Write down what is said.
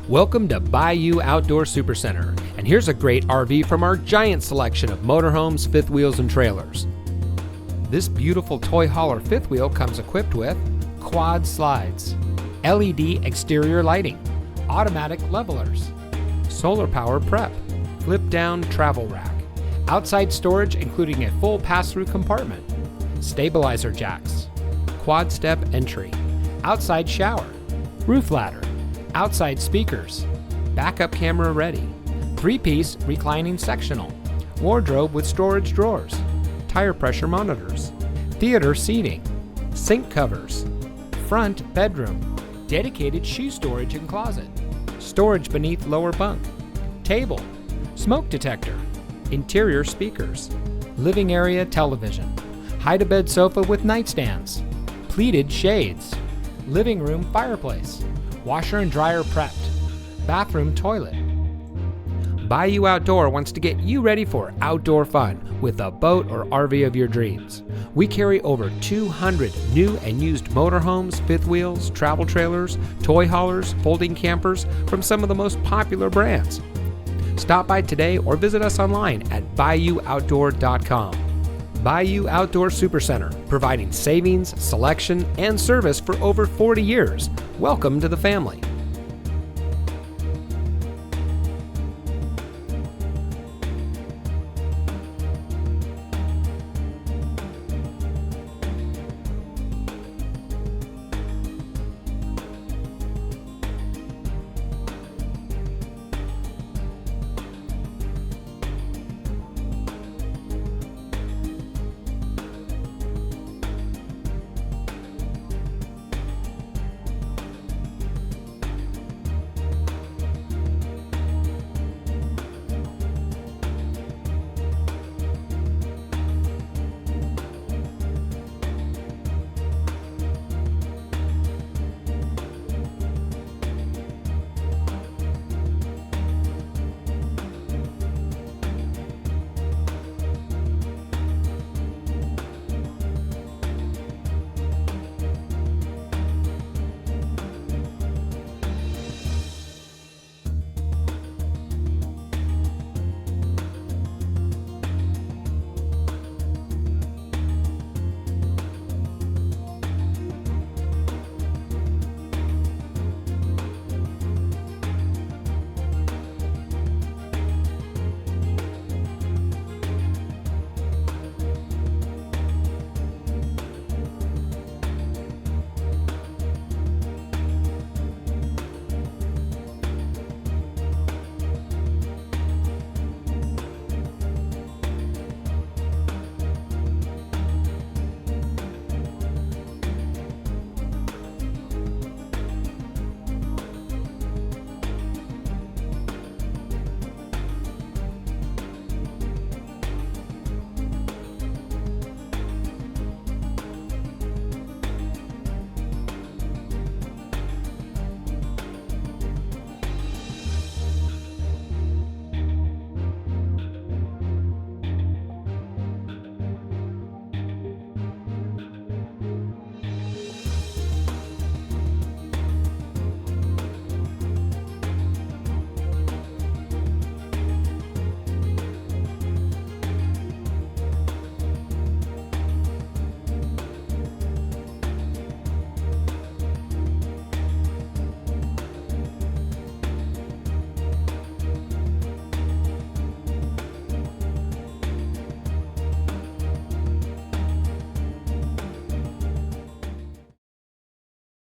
Welcome to Bayou Outdoor Supercenter, and here's a great RV from our giant selection of motorhomes, fifth wheels, and trailers. This beautiful toy hauler fifth wheel comes equipped with quad slides, LED exterior lighting, automatic levelers, solar power prep, flip-down travel rack, outside storage including a full pass-through compartment, stabilizer jacks, quad step entry, outside shower, roof ladder, outside speakers, backup camera ready, 3-piece reclining sectional, wardrobe with storage drawers, tire pressure monitors, theater seating, sink covers, front bedroom, dedicated shoe storage and closet, storage beneath lower bunk, table, smoke detector, interior speakers, living area television, hide-a-bed sofa with nightstands, pleated shades, living room fireplace, washer and dryer prepped, bathroom toilet. Bayou Outdoor wants to get you ready for outdoor fun with the boat or RV of your dreams. We carry over 200 new and used motorhomes, fifth wheels, travel trailers, toy haulers, folding campers from some of the most popular brands. Stop by today or visit us online at BayouOutdoor.com. Bayou Outdoor Supercenter, providing savings, selection, and service for over 40 years. Welcome to the family.